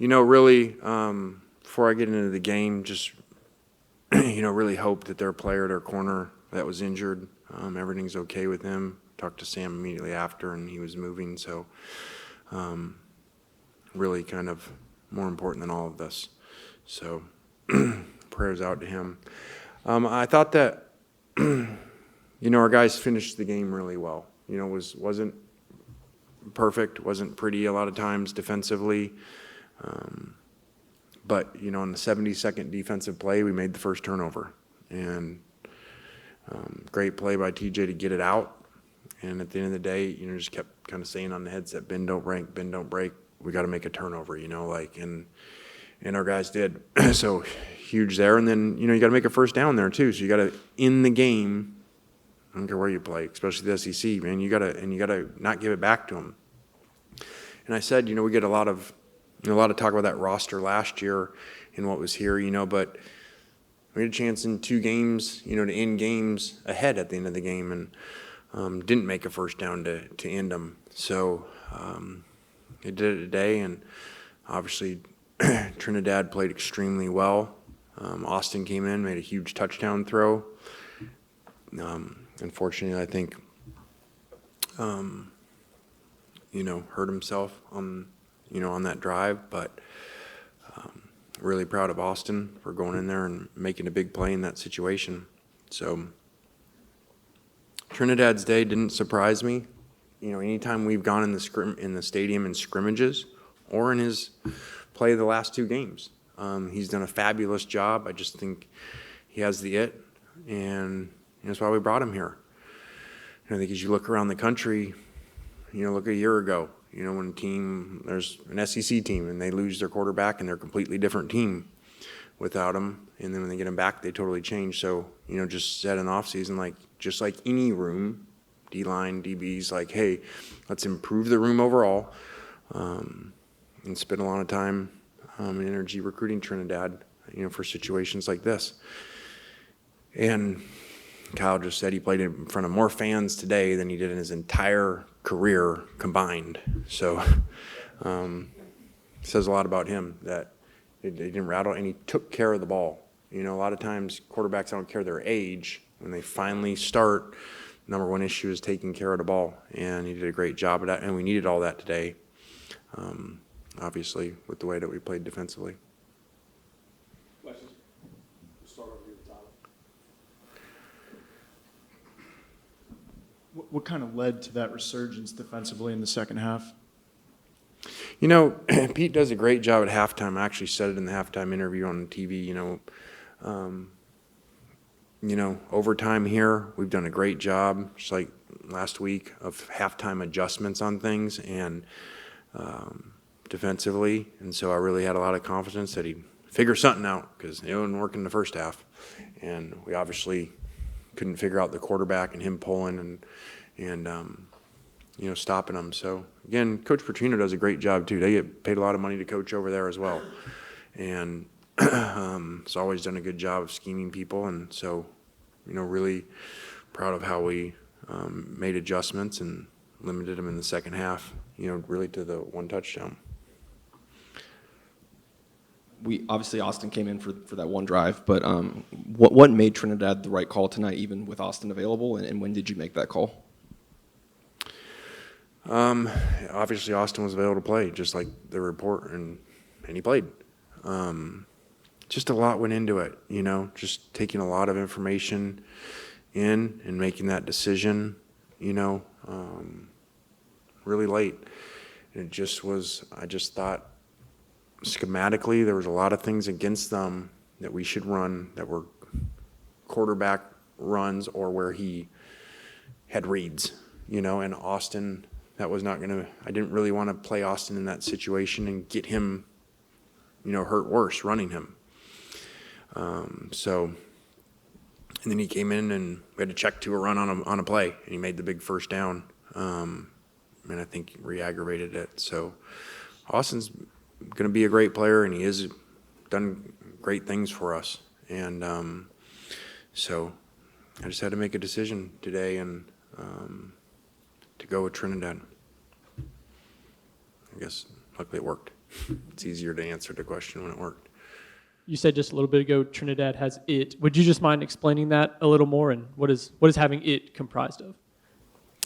really, before I get into the game, just, really hope that their player, their corner that was injured, everything's okay with him. Talked to Sam immediately after, and he was moving, so really kind of more important than all of this. So prayers out to him. I thought that, our guys finished the game really well. Wasn't perfect, wasn't pretty a lot of times defensively. But, on the 72nd defensive play, we made the first turnover. And great play by TJ to get it out. And at the end of the day, just kept kind of saying on the headset, bend, don't break, bend, don't break. We got to make a turnover, and our guys did. So huge there. And then, you got to make a first down there too. So you got to, in the game, I don't care where you play, especially the SEC, man, you got to not give it back to them. And I said, we get a lot of talk about that roster last year and what was here, but we had a chance in 2 games, to end games ahead at the end of the game, and didn't make a first down to end them. So they did it today, and obviously Trinidad played extremely well. Austin came in, made a huge touchdown throw. Unfortunately, I think, hurt himself on that drive, but really proud of Austin for going in there and making a big play in that situation. So Trinidad's day didn't surprise me. Anytime we've gone in the stadium in scrimmages or in his play the last 2 games, he's done a fabulous job. I just think he has the it, and that's why we brought him here. And I think as you look around the country, look a year ago, when there's an SEC team and they lose their quarterback and they're a completely different team without him. And then when they get him back, they totally change. So, just said in the offseason, just like any room, D-line, DBs, hey, let's improve the room overall, and spend a lot of time and energy recruiting Trinidad, for situations like this. And Kyle just said he played in front of more fans today than he did in his entire career combined. So says a lot about him that he didn't rattle, and he took care of the ball. A lot of times quarterbacks don't care their age. When they finally start, number one issue is taking care of the ball, and he did a great job of that, and we needed all that today, obviously, with the way that we played defensively. Questions? We'll start over here at the top. What kind of led to that resurgence defensively in the second half? Pete does a great job at halftime. I actually said it in the halftime interview on TV. Overtime here, we've done a great job, just like last week, of halftime adjustments on things and defensively. And so I really had a lot of confidence that he'd figure something out, because it wasn't working in the first half. And we obviously couldn't figure out the quarterback and him pulling and stopping them. So, again, Coach Petrino does a great job, too. They get paid a lot of money to coach over there as well. And he's always done a good job of scheming people. And so, really proud of how we made adjustments and limited them in the second half, really to the 1 touchdown. Obviously Austin came in for that 1 drive, but what made Trinidad the right call tonight, even with Austin available, and when did you make that call? Obviously Austin was available to play, just like the report, and he played. Just a lot went into it, just taking a lot of information in and making that decision, really late. And I just thought schematically there was a lot of things against them that we should run that were quarterback runs or where he had reads, and Austin, that was not going to, I didn't really want to play Austin in that situation and get him, hurt worse running him. And then he came in and we had to check to a run on a play, and he made the big first down. And I think re-aggravated it. So Austin's going to be a great player, and he has done great things for us. And so I just had to make a decision today and to go with Trinidad. I guess luckily it worked. it's easier to answer the question when it worked. You said just a little bit ago Trinidad has it. Would you just mind explaining that a little more, and what is having it comprised of?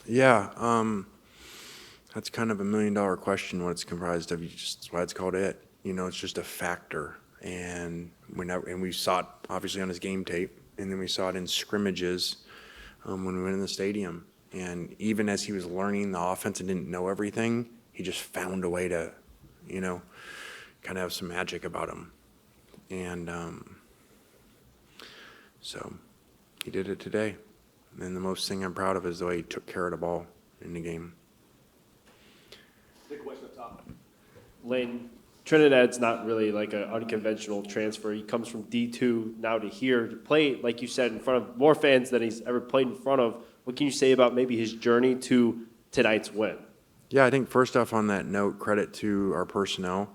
Yeah, that's kind of $1 million question, what it's comprised of. That's why it's called it. It's just a factor. And we saw it obviously on his game tape, and then we saw it in scrimmages when we went in the stadium. And even as he was learning the offense and didn't know everything, he just found a way to, kind of have some magic about him. And so he did it today. And the most thing I'm proud of is the way he took care of the ball in the game. Big question up top. Lane, Trinidad's not really like an unconventional transfer. He comes from D2 now to here to play, like you said, in front of more fans than he's ever played in front of. What can you say about maybe his journey to tonight's win? Yeah, I think first off on that note, credit to our personnel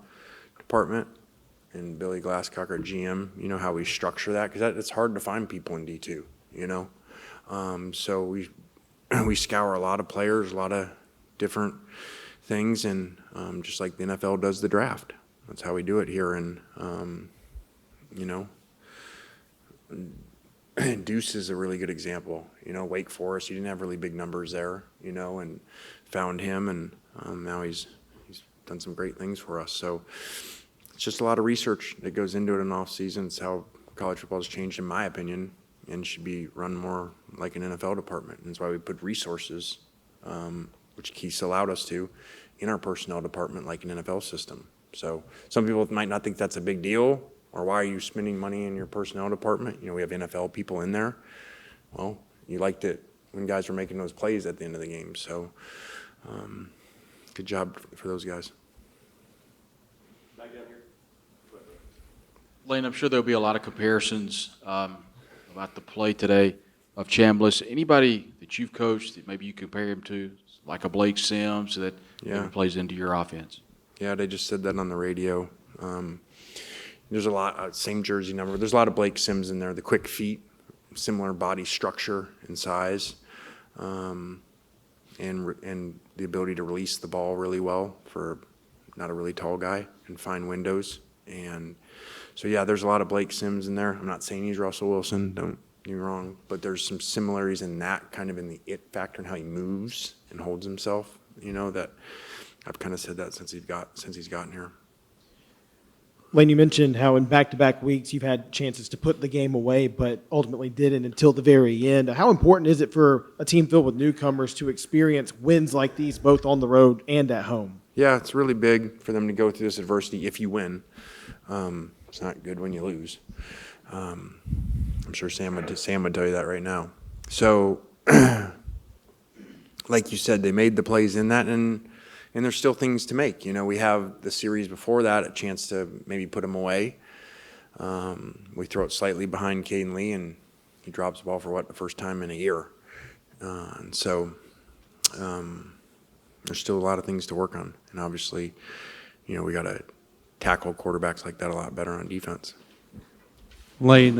department and Billy Glasscock, our GM. You know how we structure that, because it's hard to find people in D2, So we scour a lot of players, a lot of different things, and just like the NFL does the draft. That's how we do it here. And, Deuce is a really good example. Wake Forest, he didn't have really big numbers there, and found him, and now he's done some great things for us. So it's just a lot of research that goes into it in off season. It's how college football has changed, in my opinion, and should be run more like an NFL department. And that's why we put resources, which Keith's allowed us to, in our personnel department like an NFL system. So some people might not think that's a big deal, or why are you spending money in your personnel department? We have NFL people in there. Well, you liked it when guys were making those plays at the end of the game. So good job for those guys. Back down here. Lane, I'm sure there'll be a lot of comparisons about the play today of Chambliss. Anybody that you've coached that maybe you compare him to, like a Blake Sims, that maybe plays into your offense? Yeah, they just said that on the radio. There's a lot, same jersey number. There's a lot of Blake Sims in there. The quick feet, similar body structure and size, and the ability to release the ball really well for not a really tall guy and find windows. And so, yeah, there's a lot of Blake Sims in there. I'm not saying he's Russell Wilson, don't get me wrong, but there's some similarities in that, kind of in the it factor and how he moves and holds himself, that I've kind of said that since he's gotten here. Lane, you mentioned how in back-to-back weeks you've had chances to put the game away, but ultimately didn't until the very end. How important is it for a team filled with newcomers to experience wins like these both on the road and at home? Yeah, it's really big for them to go through this adversity if you win. It's not good when you lose. I'm sure Sam would tell you that right now. So, like you said, they made the plays in that, and there's still things to make. We have the series before that, a chance to maybe put them away. We throw it slightly behind Caden Lee, and he drops the ball for the first time in a year. And so there's still a lot of things to work on. And obviously, we got to tackle quarterbacks like that a lot better on defense. Lane,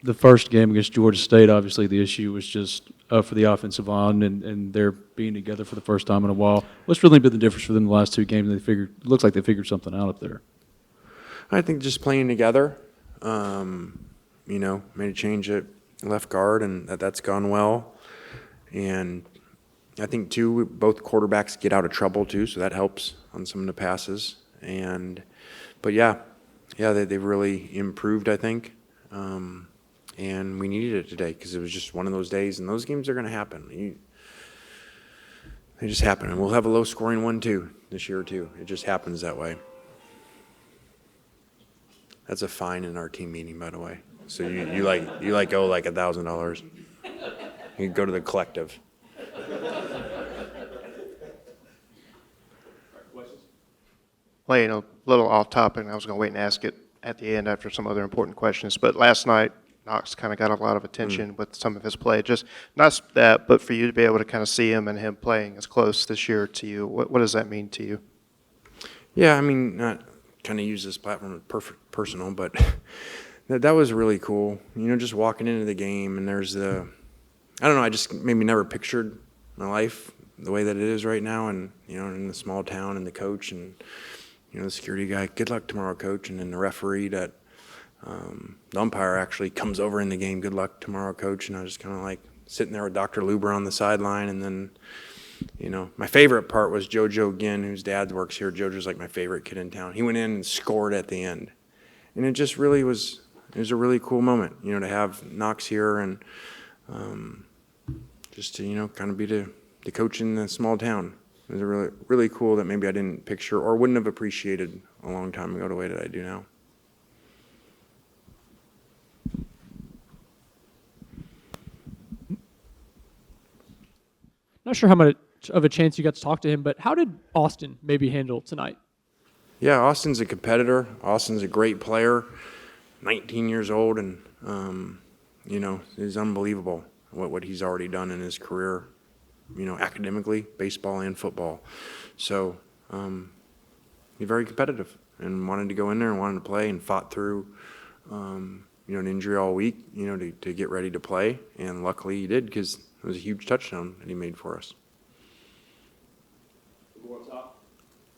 the first game against Georgia State, obviously the issue was just for the offensive line and they're being together for the first time in a while. What's really been the difference for them the last two games? It looks like they figured something out up there. I think just playing together, made a change at left guard, and that's gone well. And I think, too, both quarterbacks get out of trouble, too, so that helps on some of the passes. But they've really improved, I think. And we needed it today because it was just one of those days, and those games are going to happen. They just happen, and we'll have a low-scoring one, too, this year, too. It just happens that way. That's a fine in our team meeting, by the way. So you owe like $1,000. You go to the collective. Questions? Lane, a little off topic, and I was going to wait and ask it at the end after some other important questions. But last night, Knox kind of got a lot of attention with some of his play. Just not that, but for you to be able to kind of see him and him playing as close this year to you, what does that mean to you? Yeah, I mean, not kind of use this platform as perfect personal, but that was really cool. Just walking into the game, and there's I don't know, I just maybe never pictured my life the way that it is right now, and in the small town and the coach and the security guy, good luck tomorrow, coach. And then the referee the umpire actually comes over in the game, good luck tomorrow, coach. And I was just kind of like sitting there with Dr. Luber on the sideline. And then, my favorite part was JoJo Ginn, whose dad works here. JoJo's like my favorite kid in town. He went in and scored at the end. And it just really was a really cool moment, to have Knox here and just to, kind of be the coach in the small town. It was really, really cool that maybe I didn't picture or wouldn't have appreciated a long time ago the way that I do now. Not sure how much of a chance you got to talk to him, but how did Austin maybe handle tonight? Yeah, Austin's a competitor. Austin's a great player, 19 years old, and, it's unbelievable what he's already done in his career, academically, baseball and football. So he's very competitive and wanted to go in there and wanted to play and fought through, an injury all week, to get ready to play. And luckily he did because it was a huge touchdown that he made for us.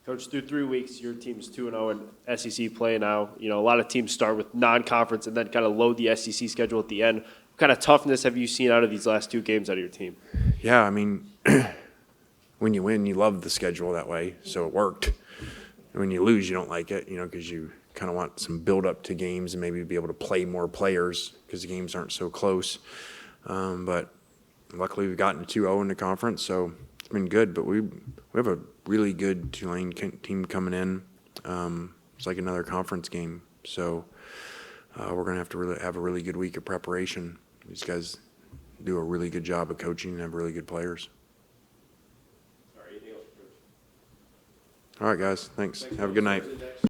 Coach, through 3 weeks, your team's 2-0 in SEC play now. A lot of teams start with non-conference and then kind of load the SEC schedule at the end. What kind of toughness have you seen out of these last 2 games out of your team? Yeah, I mean, when you win, you love the schedule that way, so it worked. And when you lose, you don't like it, because you kind of want some build-up to games and maybe be able to play more players because the games aren't so close. But luckily, we've gotten to 2-0 in the conference, so it's been good. But we have a really good Tulane team coming in. It's like another conference game, so we're going to have to really have a really good week of preparation. These guys do a really good job of coaching and have really good players. All right, guys. Thanks. Have a good night.